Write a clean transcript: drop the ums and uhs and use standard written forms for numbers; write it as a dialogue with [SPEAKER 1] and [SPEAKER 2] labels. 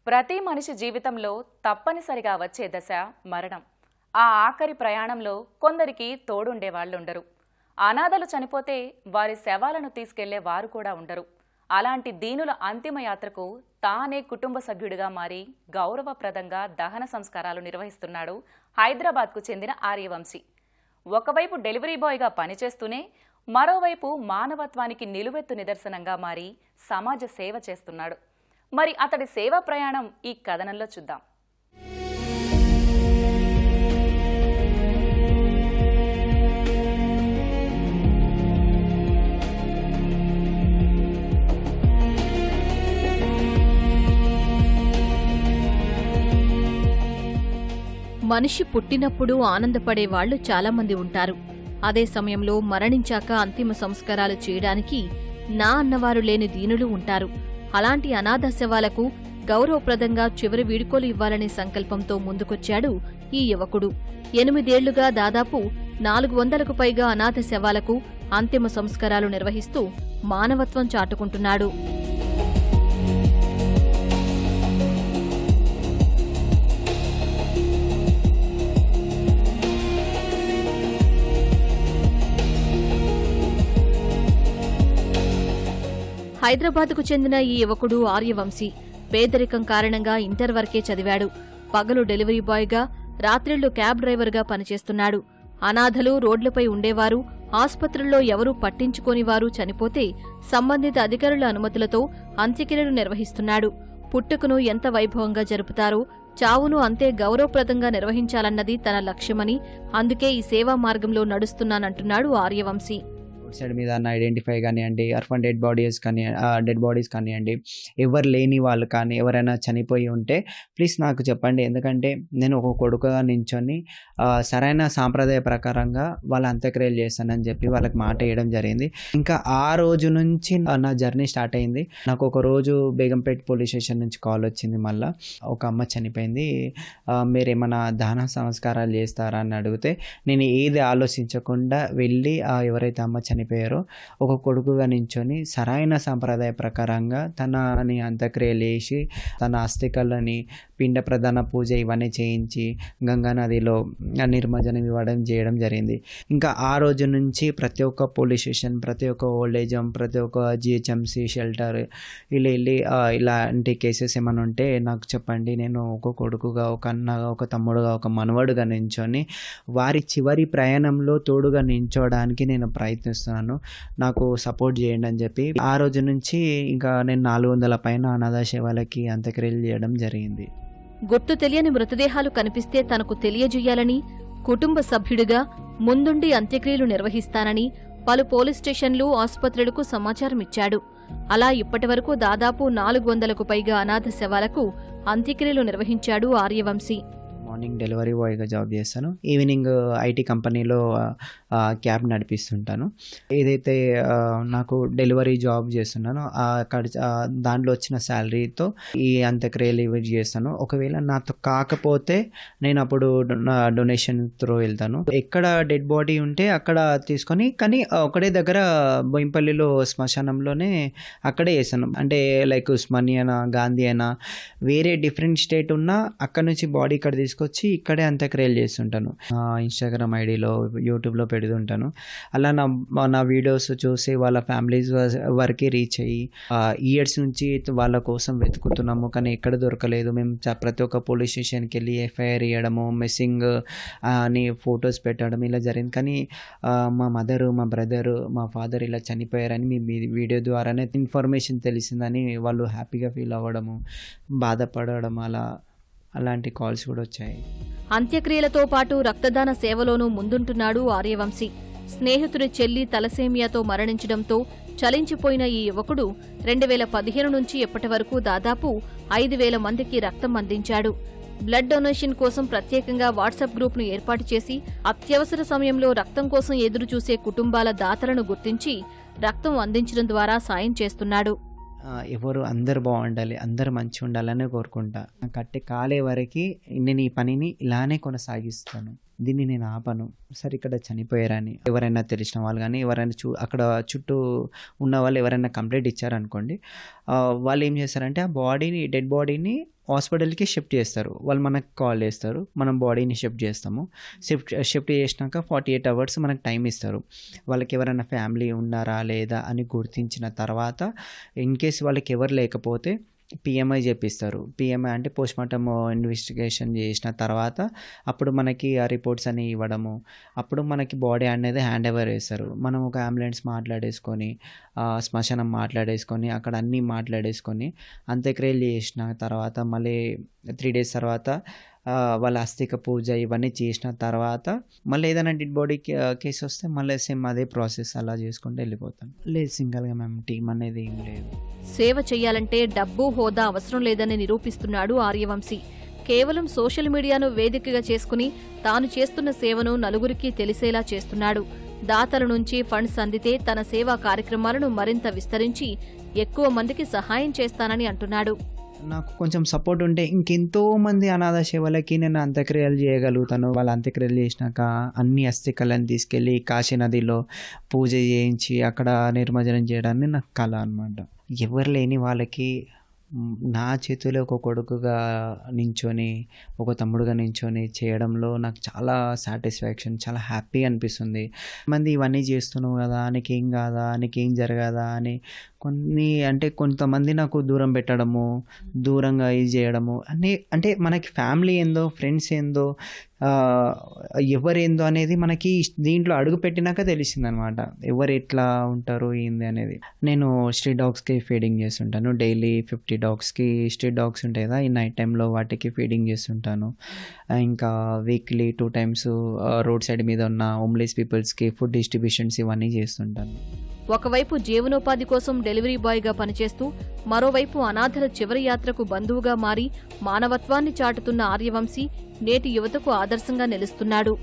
[SPEAKER 1] ప్రతి మనిషి జీవితంలో తప్పనిసరిగా వచ్చే దశ మరణం. ఆ ఆఖరి ప్రయాణంలో కొందరికి తోడుండే వాళ్ళుండరు. అనాథలు చనిపోతే వారి శవాలను తీసుకెళ్లే వారు కూడా ఉండరు. అలాంటి దీనుల అంతిమయాత్రకు తానే కుటుంబ సభ్యుడిగా మారి గౌరవప్రదంగా దహన సంస్కారాలు నిర్వహిస్తున్నాడు హైదరాబాద్కు చెందిన ఆర్యవంశీ. ఒకవైపు డెలివరీ బాయ్గా పనిచేస్తూనే మరోవైపు మానవత్వానికి నిలువెత్తు నిదర్శనంగా మారి సమాజ సేవ చేస్తున్నాడు. మరి అతడి సేవా ప్రయాణం ఈ కథనంలో చూద్దాం.
[SPEAKER 2] మనిషి పుట్టినప్పుడు ఆనందపడే వాళ్లు చాలామంది ఉంటారు. అదే సమయంలో మరణించాక అంతిమ సంస్కారాలు చేయడానికి నా అన్నవారు లేని దీనులు ఉంటారు. అలాంటి అనాథ శవాలకు గౌరవప్రదంగా చివరి వీడ్కోలు ఇవ్వాలనే సంకల్పంతో ముందుకొచ్చాడు ఈ యువకుడు. 8 ఏళ్లుగా దాదాపు 400కు పైగా అనాథ శవాలకు అంతిమ సంస్కారాలు నిర్వహిస్తూ మానవత్వం చాటుకుంటున్నాడు. హైదరాబాద్కు చెందిన ఈ యువకుడు ఆర్యవంశీ పేదరికం కారణంగా ఇంటర్ వరకే చదివాడు. పగలు డెలివరీ బాయ్గా, రాత్రిళ్లు క్యాబ్ డ్రైవర్గా పనిచేస్తున్నాడు. అనాథలు, రోడ్లపై ఉండేవారు, ఆస్పత్రుల్లో ఎవరూ పట్టించుకోనివారు చనిపోతే సంబంధిత అధికారుల అనుమతులతో అంత్యక్రియలు నిర్వహిస్తున్నాడు. పుట్టుకను ఎంత వైభవంగా జరుపుతారో చావును అంతే గౌరవప్రదంగా నిర్వహించాలన్నది తన లక్ష్యమని, అందుకే ఈ సేవా మార్గంలో నడుస్తున్నానంటున్నాడు ఆర్యవంశీ.
[SPEAKER 3] సైడ్ మీద ఐడెంటిఫై కానివ్వండి, అర్ఫన్ డెడ్ బాడీస్ కానివ్వండి, ఎవరు లేని వాళ్ళు కానీ ఎవరైనా చనిపోయి ఉంటే ప్లీజ్ నాకు చెప్పండి. ఎందుకంటే నేను ఒక కొడుకుగా నించొని సరైన సాంప్రదాయ ప్రకారంగా వాళ్ళ అంత్యక్రియలు చేస్తానని చెప్పి వాళ్ళకి మాట వేయడం జరిగింది. ఇంకా ఆ రోజు నుంచి నా జర్నీ స్టార్ట్ అయింది. నాకు ఒక రోజు బేగంపేట పోలీస్ స్టేషన్ నుంచి కాల్ వచ్చింది. మళ్ళీ ఒక అమ్మ చనిపోయింది, మీరు ఏమైనా దహన సంస్కారాలు చేస్తారా అని అడిగితే నేను ఏది ఆలోచించకుండా వెళ్ళి ఎవరైతే అమ్మ చనిపోయారో ఒక కొడుకుగా నించొని సరైన సాంప్రదాయ ప్రకారంగా తనని అంత్యక్రియలు చేసి తన అస్థికలని పిండ ప్రధాన పూజ ఇవన్నీ చేయించి గంగా నదిలో నిర్మజనం చేయడం జరిగింది. ఇంకా ఆ రోజు నుంచి ప్రతి ఒక్క పోలీస్ స్టేషన్, ప్రతి ఒక్క ఓల్డేజ్ హోమ్, ప్రతి ఒక్క జిహెచ్ఎంసి షెల్టర్ వెళ్ళి ఇలాంటి కేసెస్ ఏమైనా ఉంటే నాకు చెప్పండి. నేను ఒక కొడుకుగా, ఒక అన్నగా, ఒక తమ్ముడుగా, ఒక మనవడుగా నించొని వారి చివరి ప్రయాణంలో తోడుగా నించోడానికి నేను ప్రయత్నిస్తున్నాను, నాకు సపోర్ట్ చేయండి అని చెప్పి ఆ రోజు నుంచి ఇంకా నేను 400 పైన అనాథ శవాలకి అంత్యక్రియలు చేయడం జరిగింది.
[SPEAKER 2] గుర్తు తెలియని మృతదేహాలు కనిపిస్తే తనకు తెలియజేయాలని, కుటుంబ సభ్యుడిగా ముందుండి అంత్యక్రియలు నిర్వహిస్తానని పలు పోలీస్ స్టేషన్లు, ఆసుపత్రులకు సమాచారమిచ్చాడు. అలా ఇప్పటివరకు దాదాపు 400కు పైగా అనాథ శవాలకు అంత్యక్రియలు నిర్వహించాడు ఆర్యవంశీ.
[SPEAKER 3] మార్నింగ్ డెలివరీ బాయ్గా జాబ్ చేస్తాను, ఈవినింగ్ ఐటీ కంపెనీలో క్యాబ్ నడిపిస్తుంటాను. ఏదైతే నాకు డెలివరీ జాబ్ చేస్తున్నానో అక్కడ దాంట్లో వచ్చిన శాలరీతో ఈ అంత్యక్రియలు ఇవి చేస్తాను. ఒకవేళ నాతో కాకపోతే నేను అప్పుడు డొనేషన్ త్రూ వెళ్తాను. ఎక్కడ డెడ్ బాడీ ఉంటే అక్కడ తీసుకొని, కానీ ఒకటే దగ్గర బోయింపల్లిలో శ్మశానంలోనే అక్కడే చేస్తాను. అంటే లైక్ ఉస్మానియా అయినా, గాంధీ అయినా, వేరే డిఫరెంట్ స్టేట్ ఉన్నా అక్కడ నుంచి బాడీ ఇక్కడ తీసుకొచ్చి ఇక్కడే అంత్యక్రియలు చేస్తుంటాను. ఇన్స్టాగ్రామ్ ఐడిలో, యూట్యూబ్లో పెడుతుంటాను. అలా నా వీడియోస్ చూసి వాళ్ళ ఫ్యామిలీస్ వరకు రీచ్ అయ్యి ఇయర్స్ నుంచి వాళ్ళ కోసం వెతుకుతున్నాము, కానీ ఎక్కడ దొరకలేదు. మేము ప్రతి ఒక్క పోలీస్ స్టేషన్కి వెళ్ళి ఎఫ్ఐఆర్ ఇవ్వడము, మిస్సింగ్ అని ఫొటోస్ పెట్టడం ఇలా జరిగింది. కానీ మా మదరు, మా బ్రదరు, మా ఫాదర్ ఇలా చనిపోయారని మీ వీడియో ద్వారానే ఇన్ఫర్మేషన్ తెలిసిందని వాళ్ళు హ్యాపీగా ఫీల్ అవ్వడము, బాధపడడం, అలాంటి కాల్స్ కూడా వచ్చాయి.
[SPEAKER 2] అంత్యక్రియలతో పాటు రక్తదాన సేవలోనూ ముందుంటున్నాడు ఆర్యవంశీ. స్నేహితుడి చెల్లి తలసేమియాతో మరణించడంతో చలించిపోయిన ఈ యువకుడు 2015 నుంచి ఇప్పటి వరకు దాదాపు 5,000 మందికి రక్తం అందించాడు. బ్లడ్ డొనేషన్ కోసం ప్రత్యేకంగా వాట్సాప్ గ్రూప్ను ఏర్పాటు చేసి అత్యవసర సమయంలో రక్తం కోసం ఎదురుచూసే కుటుంబాల దాతలను గుర్తించి రక్తం అందించడం ద్వారా సాయం చేస్తున్నాడు.
[SPEAKER 3] ఎవరు అందరు బాగుండాలి, అందరు మంచిగా ఉండాలని కోరుకుంటా. కట్టే కాలే వరకు నేను ఈ పనిని ఇలానే కొనసాగిస్తాను, దీన్ని నేను ఆపను. సరే, ఇక్కడ చనిపోయారని ఎవరైనా తెలిసిన వాళ్ళు కానీ ఎవరైనా అక్కడ చుట్టూ ఉన్న వాళ్ళు ఎవరైనా కంప్లైంట్ ఇచ్చారనుకోండి, వాళ్ళు ఏం చేస్తారంటే ఆ డెడ్ బాడీని హాస్పిటల్కి షిఫ్ట్ చేస్తారు. వాళ్ళు మనకు కాల్ చేస్తారు, మనం బాడీని షిఫ్ట్ చేస్తాము. షిఫ్ట్ చేసినాక 48 అవర్స్ మనకు టైం ఇస్తారు. వాళ్ళకి ఎవరైనా ఫ్యామిలీ ఉన్నారా లేదా అని గుర్తించిన తర్వాత ఇన్ కేస్ వాళ్ళకి ఎవరు లేకపోతే పిఎంఐ చేపిస్తారు. పిఎంఐ అంటే పోస్ట్మార్టం ఇన్వెస్టిగేషన్ చేసిన తర్వాత అప్పుడు మనకి ఆ రిపోర్ట్స్ అని ఇవ్వడము, అప్పుడు మనకి బాడీ అనేది హ్యాండ్ ఓవర్ చేస్తారు. మనం ఒక అంబులెన్స్ మాట్లాడేసుకొని, శ్మశానం మాట్లాడేసుకొని, అక్కడ అన్నీ మాట్లాడేసుకొని అంత్యక్రియలు చేసిన తర్వాత మళ్ళీ 3 days తర్వాత వాళ్ళ అస్థిక పూజ ఇవన్నీ చేసిన తర్వాత మళ్ళీ ఏదైనా డెడ్ బాడీ కేసు వస్తే మళ్ళీ సేమ్ అదే ప్రాసెస్ అలా చేసుకుంటూ వెళ్ళిపోతాం. లేదు, సింగిల్గా మేము టీం అనేది ఏం లేదు.
[SPEAKER 2] సేవ చెయ్యాలంటే డబ్బు, హోదా అవసరం లేదని నిరూపిస్తున్నాడు ఆర్యవంశీ. కేవలం సోషల్ మీడియాను వేదికగా చేసుకుని తాను చేస్తున్న సేవను నలుగురికి తెలిసేలా చేస్తున్నాడు. దాతల నుంచి ఫండ్స్ అందితే తన సేవా కార్యక్రమాలను మరింత విస్తరించి ఎక్కువ మందికి సహాయం చేస్తానని అంటున్నాడు.
[SPEAKER 3] నాకు కొంచెం సపోర్ట్ ఉంటే ఇంకెంతో మంది అనాథ సేవలకి నేను అంత్యక్రియలు చేయగలుగుతాను. వాళ్ళ అంత్యక్రియలు చేసినాక అన్ని అస్థికలను తీసుకెళ్ళి కాశీ నదిలో పూజ చేయించి అక్కడ నిర్మజనం చేయడాన్ని నాకు కళ అనమాట. ఎవరు లేని వాళ్ళకి నా చేతిలో ఒక కొడుకుగా నించొని, ఒక తమ్ముడుగా నించొని చేయడంలో నాకు చాలా సాటిస్ఫాక్షన్, చాలా హ్యాపీ అనిపిస్తుంది. మంది ఇవన్నీ చేస్తున్నావు కదా, నీకేం కాదా, నీకేం జరగదా అని కొంతమంది నాకు దూరం పెట్టడము, దూరంగా ఇది చేయడము అన్నీ, అంటే మనకి ఫ్యామిలీ ఏందో, ఫ్రెండ్స్ ఏందో, ఎవరేందో అనేది మనకి దీంట్లో అడుగు పెట్టినాక తెలిసిందనమాట. ఎవరు ఎట్లా ఉంటారు ఏంది అనేది. నేను స్ట్రీట్ డాగ్స్కి ఫీడింగ్ చేస్తుంటాను. డైలీ 50 డాగ్స్కి, స్ట్రీట్ డాగ్స్ ఉంటాయి కదా, ఈ నైట్ టైంలో వాటికి ఫీడింగ్ చేస్తుంటాను. ఇంకా వీక్లీ 2 times రోడ్ సైడ్ మీద ఉన్న హోమ్లెస్ పీపుల్స్కి ఫుడ్ డిస్ట్రిబ్యూషన్స్ ఇవన్నీ చేస్తుంటాను.
[SPEAKER 2] ఒకవైపు జీవనోపాధి కోసం డెలివరీ బాయ్గా పనిచేస్తూ, మరోవైపు అనాథల చివరి యాత్రకు బంధువుగా మారి మానవత్వాన్ని చాటుతున్న ఆర్యవంశీ నేటి యువతకు ఆదర్శంగా నిలుస్తున్నాడు.